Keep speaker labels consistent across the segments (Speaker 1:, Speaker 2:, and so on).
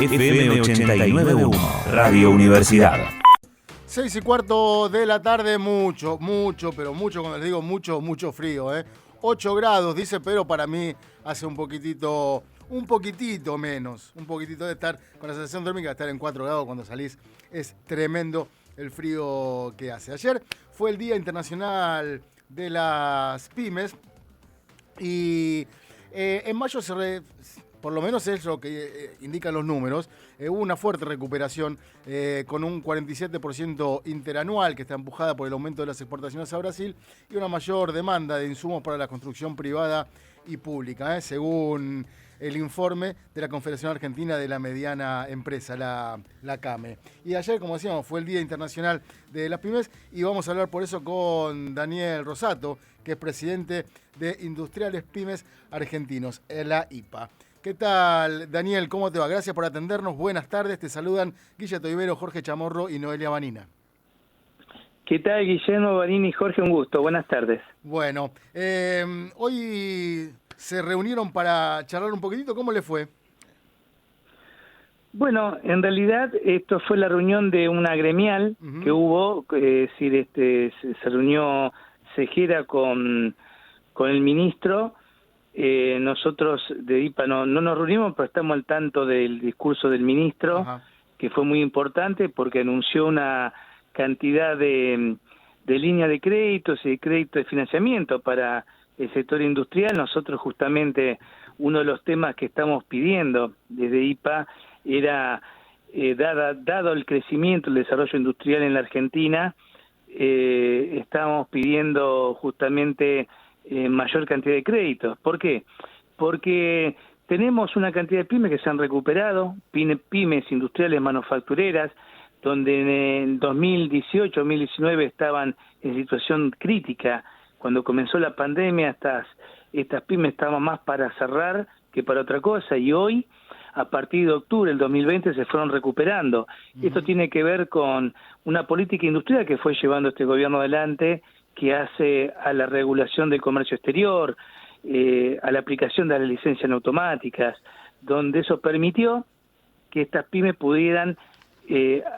Speaker 1: FM 89.1, Radio Universidad.
Speaker 2: 6:15 de la tarde, mucho, cuando les digo mucho frío, 8 grados, dice, pero para mí hace un poquitito menos, un poquitito de estar con la sensación térmica de estar en 4 grados cuando salís, es tremendo el frío que hace. Ayer fue el Día Internacional de las Pymes y en mayo por lo menos es lo que indican los números, hubo una fuerte recuperación con un 47% interanual que está empujada por el aumento de las exportaciones a Brasil y una mayor demanda de insumos para la construcción privada y pública, según el informe de la Confederación Argentina de la Mediana Empresa, la CAME. Y ayer, como decíamos, fue el Día Internacional de las Pymes y vamos a hablar por eso con Daniel Rosato, que es presidente de Industriales Pymes Argentinos, la IPA. ¿Qué tal, Daniel? ¿Cómo te va? Gracias por atendernos. Buenas tardes. Te saludan Guille Toibero, Jorge Chamorro y Noelia Vanina.
Speaker 3: ¿Qué tal, Guillermo, Vanini y Jorge? Un gusto. Buenas tardes.
Speaker 2: Bueno, hoy se reunieron para charlar un poquitito. ¿Cómo le fue?
Speaker 3: Bueno, en realidad esto fue la reunión de una gremial que hubo, se reunió Sejera con el ministro. Nosotros de IPA no nos reunimos, pero estamos al tanto del discurso del ministro, que fue muy importante porque anunció una cantidad de líneas de créditos y de crédito de financiamiento para el sector industrial. Nosotros justamente uno de los temas que estamos pidiendo desde IPA era, dado el crecimiento, el desarrollo industrial en la Argentina, estábamos pidiendo justamente mayor cantidad de créditos. ¿Por qué? Porque tenemos una cantidad de pymes que se han recuperado, pymes industriales manufactureras, donde en 2018-2019 estaban en situación crítica. Cuando comenzó la pandemia, estas pymes estaban más para cerrar que para otra cosa, y hoy, a partir de octubre del 2020, se fueron recuperando. Esto tiene que ver con una política industrial que fue llevando este gobierno adelante, que hace a la regulación del comercio exterior, a la aplicación de las licencias automáticas, donde eso permitió que estas pymes pudieran,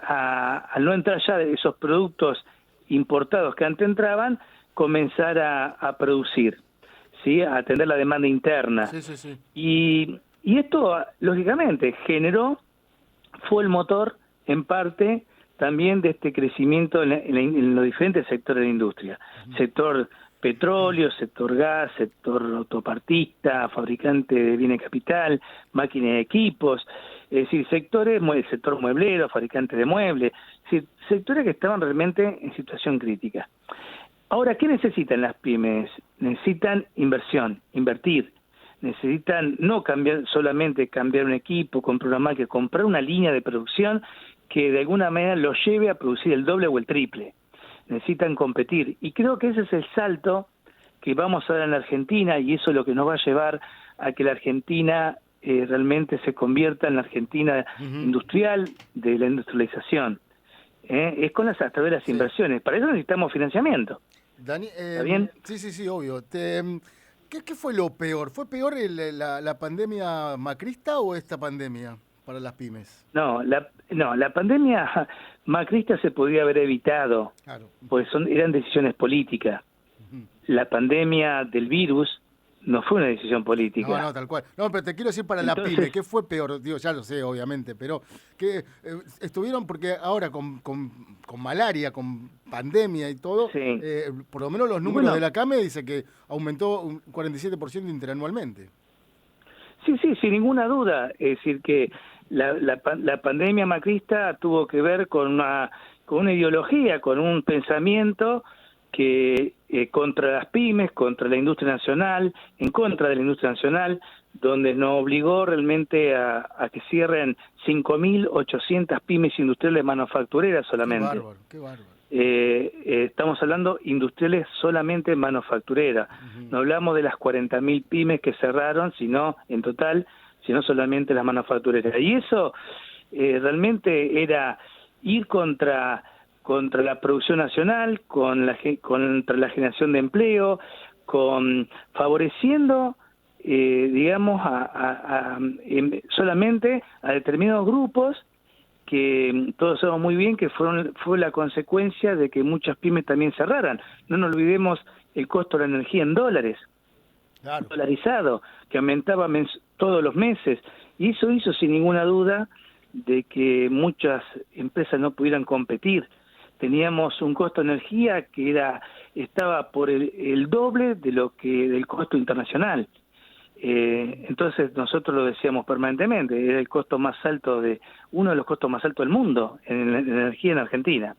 Speaker 3: al no entrar ya de esos productos importados que antes entraban, comenzar a producir, ¿sí? A atender la demanda interna.
Speaker 2: Sí.
Speaker 3: Y esto, lógicamente, fue el motor, en parte, también de este crecimiento en los diferentes sectores de la industria. Sector petróleo, sector gas, sector autopartista, fabricante de bienes de capital, máquinas y equipos, es decir, el sector mueblero, fabricante de muebles, es decir, sectores que estaban realmente en situación crítica. Ahora, ¿qué necesitan las pymes? Necesitan invertir. Necesitan no solamente cambiar un equipo, comprar una máquina, comprar una línea de producción que de alguna manera los lleve a producir el doble o el triple. Necesitan competir. Y creo que ese es el salto que vamos a dar en la Argentina, y eso es lo que nos va a llevar a que la Argentina realmente se convierta en la Argentina industrial, de la industrialización. Es con a través de las inversiones. Para eso necesitamos financiamiento.
Speaker 2: Dani,
Speaker 3: ¿Está bien?
Speaker 2: Sí, obvio. ¿Qué fue lo peor? ¿Fue peor la pandemia macrista o esta pandemia para las pymes?
Speaker 3: No, la pandemia macrista se podía haber evitado,
Speaker 2: claro,
Speaker 3: pues eran decisiones políticas. La pandemia del virus no fue una decisión política.
Speaker 2: No, tal cual. No, pero te quiero decir para la pyme, ¿qué fue peor? Digo, ya lo sé, obviamente, pero que estuvieron, porque ahora con malaria, con pandemia y todo,
Speaker 3: sí.
Speaker 2: Por lo menos los números de la CAME dice que aumentó un 47% interanualmente.
Speaker 3: Sí, sin ninguna duda. Es decir, que la pandemia macrista tuvo que ver con una ideología, con un pensamiento que contra las pymes, contra la industria nacional, en contra de la industria nacional, donde nos obligó realmente a que cierren 5.800 pymes industriales manufactureras solamente.
Speaker 2: Qué bárbaro.
Speaker 3: Estamos hablando industriales solamente manufactureras. No hablamos de las 40.000 pymes que cerraron, sino en total, sino solamente las manufactureras. Y eso realmente era ir contra la producción nacional, contra la generación de empleo, favoreciendo digamos, solamente a determinados grupos que todos sabemos muy bien que fue la consecuencia de que muchas pymes también cerraran. No nos olvidemos el costo de la energía en dólares,
Speaker 2: Claro.
Speaker 3: dolarizado, que aumentaba todos los meses, y eso hizo sin ninguna duda de que muchas empresas no pudieran competir. Teníamos un costo de energía que estaba por el doble de del costo internacional. Entonces nosotros lo decíamos permanentemente, era el costo más alto uno de los costos más altos del mundo en energía en Argentina.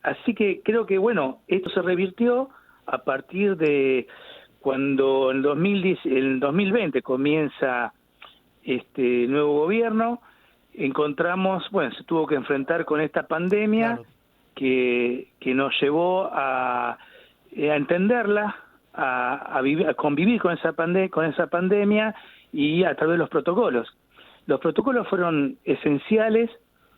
Speaker 3: Así que creo que bueno, esto se revirtió a partir de cuando en 2020 comienza este nuevo gobierno. Encontramos, bueno, se tuvo que enfrentar con esta pandemia, claro, que nos llevó a entenderla, a convivir con esa pandemia y a través de los protocolos. Los protocolos fueron esenciales,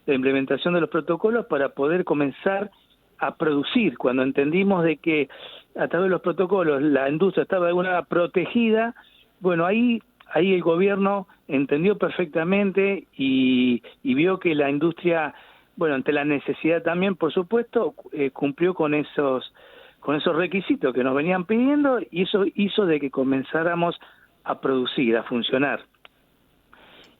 Speaker 3: la implementación de los protocolos para poder comenzar a producir. Cuando entendimos de que a través de los protocolos la industria estaba de alguna manera protegida, bueno, ahí el gobierno entendió perfectamente y vio que la industria, bueno, ante la necesidad también, por supuesto, cumplió con esos requisitos que nos venían pidiendo, y eso hizo de que comenzáramos a producir, a funcionar.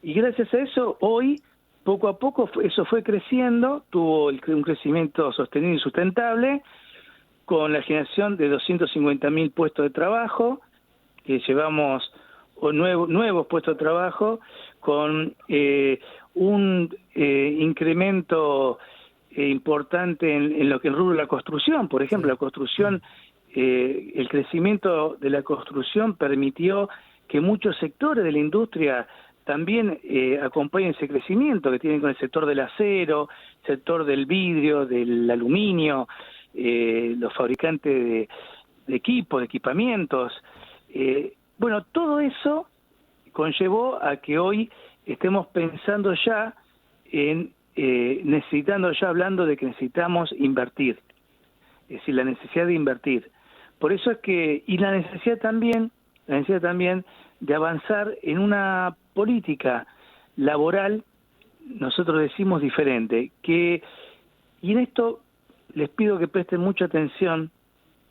Speaker 3: Y gracias a eso, hoy, poco a poco, eso fue creciendo, tuvo un crecimiento sostenido y sustentable, con la generación de 250.000 puestos de trabajo, que llevamos nuevos puestos de trabajo, con un incremento importante en lo que el rubro de la construcción. Por ejemplo, la construcción, el crecimiento de la construcción permitió que muchos sectores de la industria también acompañen ese crecimiento, que tienen con el sector del acero, sector del vidrio, del aluminio, los fabricantes de equipos, de equipamientos. Bueno, todo eso conllevó a que hoy estemos pensando ya hablando de que necesitamos invertir, es decir, la necesidad de invertir. Por eso es que, y la necesidad también de avanzar en una política laboral, nosotros decimos diferente, y en esto les pido que presten mucha atención,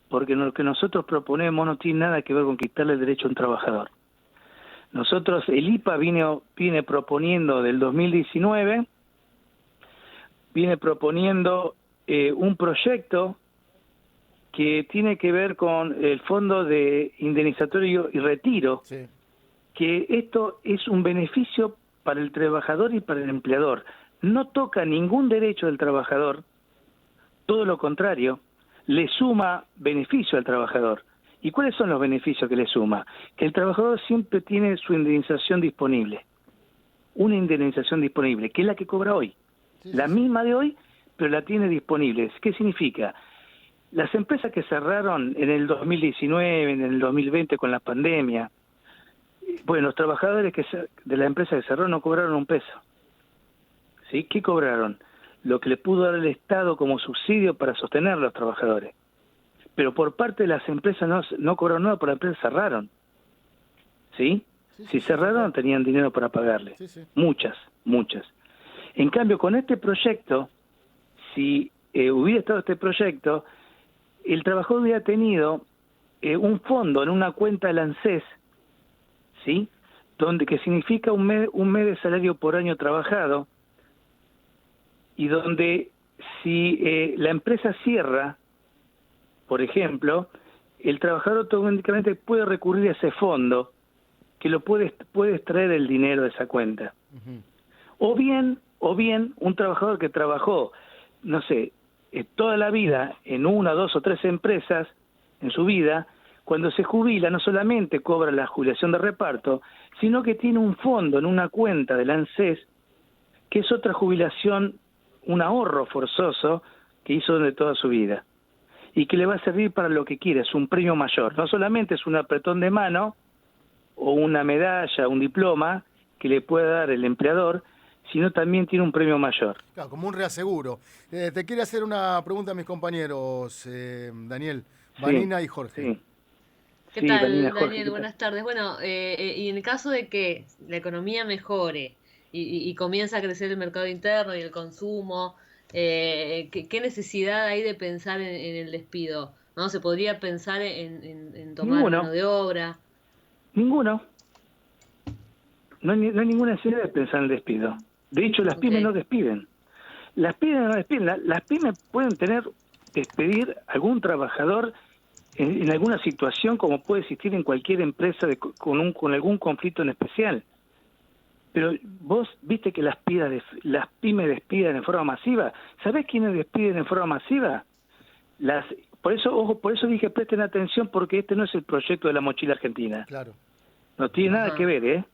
Speaker 3: porque lo que nosotros proponemos no tiene nada que ver con quitarle el derecho a un trabajador. Nosotros, el IPA viene proponiendo del 2019, viene proponiendo un proyecto que tiene que ver con el fondo de indemnizatorio y retiro, sí, que esto es un beneficio para el trabajador y para el empleador. No toca ningún derecho del trabajador, todo lo contrario, le suma beneficio al trabajador. ¿Y cuáles son los beneficios que le suma? Que el trabajador siempre tiene su indemnización disponible, una indemnización disponible, que es la que cobra hoy, la misma de hoy, pero la tiene disponible. ¿Qué significa? Las empresas que cerraron en el 2019, en el 2020 con la pandemia, bueno, los trabajadores de la empresa que cerró no cobraron un peso. ¿Sí? ¿Qué cobraron? Lo que le pudo dar el Estado como subsidio para sostener a los trabajadores. Pero por parte de las empresas no cobraron nada, por las empresas cerraron. ¿Sí? Si cerraron, no tenían dinero para pagarle. Muchas. En cambio, con este proyecto, si hubiera estado este proyecto, el trabajador hubiera tenido un fondo en una cuenta del ANSES, ¿sí? Que significa un mes de salario por año trabajado, y donde si la empresa cierra, por ejemplo, el trabajador automáticamente puede recurrir a ese fondo, que lo puede extraer el dinero de esa cuenta. O bien un trabajador que trabajó, no sé, toda la vida en una, dos o tres empresas en su vida, cuando se jubila no solamente cobra la jubilación de reparto, sino que tiene un fondo en una cuenta del ANSES, que es otra jubilación, un ahorro forzoso que hizo de toda su vida, y que le va a servir para lo que quiera, es un premio mayor. No solamente es un apretón de mano o una medalla, un diploma que le puede dar el empleador, sino también tiene un premio mayor.
Speaker 2: Claro, como un reaseguro. Te quiero hacer una pregunta a mis compañeros, Daniel, Vanina y Jorge.
Speaker 4: ¿Qué
Speaker 3: Sí,
Speaker 4: tal,
Speaker 3: Vanina, Jorge,
Speaker 4: Daniel?
Speaker 3: ¿qué tal?
Speaker 4: Buenas tardes. Bueno, y en el caso de que la economía mejore y comienza a crecer el mercado interno y el consumo, ¿qué necesidad hay de pensar en el despido? ¿No? ¿Se podría pensar en tomar mano
Speaker 3: Ninguno,
Speaker 4: de obra?
Speaker 3: ninguno. No hay ninguna necesidad de pensar en el despido. De hecho, las pymes
Speaker 4: Ok.
Speaker 3: no despiden. Las pymes no despiden. Las pymes pueden despedir algún trabajador en alguna situación como puede existir en cualquier empresa con algún conflicto en especial. Pero vos viste que las pymes despiden en forma masiva. ¿Sabés quiénes despiden en forma masiva? Por eso dije presten atención, porque este no es el proyecto de la mochila argentina.
Speaker 2: Claro.
Speaker 3: No tiene nada
Speaker 4: Ajá.
Speaker 3: que ver, ¿eh?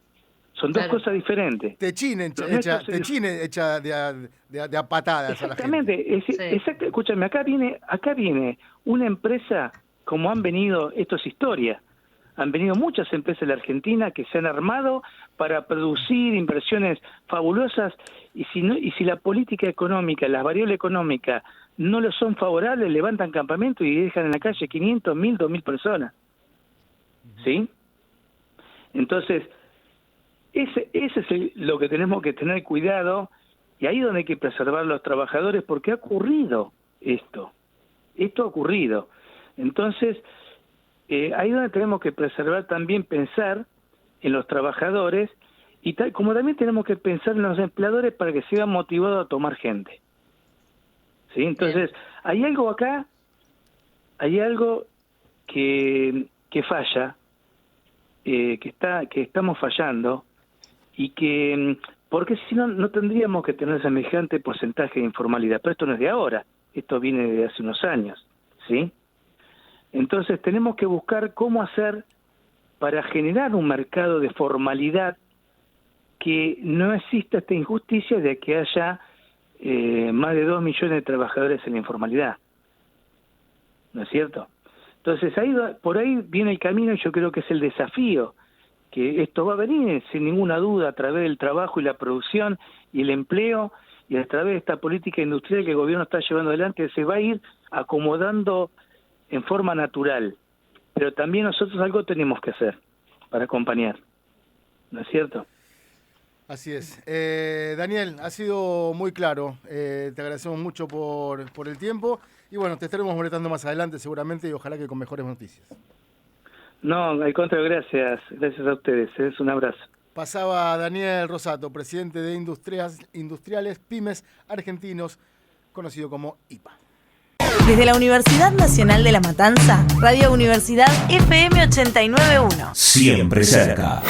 Speaker 3: Son dos
Speaker 4: Claro.
Speaker 3: cosas diferentes.
Speaker 2: Techín
Speaker 3: Lo nuestro es
Speaker 2: hecha de a patadas a la gente.
Speaker 3: Exactamente,
Speaker 4: Sí.
Speaker 3: escúchame, acá viene una empresa, como han venido, esto es historia, han venido muchas empresas de la Argentina que se han armado para producir inversiones fabulosas, y si la política económica, las variables económicas no les son favorables, levantan campamentos y dejan en la calle 500, 1000, 2000 personas. ¿Sí? Entonces, ese es lo que tenemos que tener cuidado, y ahí es donde hay que preservar a los trabajadores, porque ha ocurrido esto ha ocurrido. Entonces, ahí es donde tenemos que preservar también, pensar en los trabajadores, y como también tenemos que pensar en los empleadores para que sigan motivados a tomar gente. ¿Sí? Entonces, hay algo acá, hay algo que falla, que estamos fallando, y que porque si no, no tendríamos que tener semejante porcentaje de informalidad. Pero esto no es de ahora, esto viene de hace unos años, ¿sí? Entonces tenemos que buscar cómo hacer para generar un mercado de formalidad, que no exista esta injusticia de que haya más de 2 millones de trabajadores en la informalidad. ¿No es cierto? Entonces por ahí viene el camino, y yo creo que es el desafío, que esto va a venir sin ninguna duda a través del trabajo y la producción y el empleo, y a través de esta política industrial que el gobierno está llevando adelante, se va a ir acomodando en forma natural. Pero también nosotros algo tenemos que hacer para acompañar, ¿no es cierto?
Speaker 2: Así es. Daniel, ha sido muy claro. Te agradecemos mucho por el tiempo. Y bueno, te estaremos molestando más adelante seguramente, y ojalá que con mejores noticias.
Speaker 3: No, al contrario, gracias a ustedes. Es un abrazo.
Speaker 2: Pasaba Daniel Rosato, presidente de Industriales Pymes Argentinos, conocido como IPA.
Speaker 5: Desde la Universidad Nacional de La Matanza, Radio Universidad FM 89.1.
Speaker 1: Siempre cerca.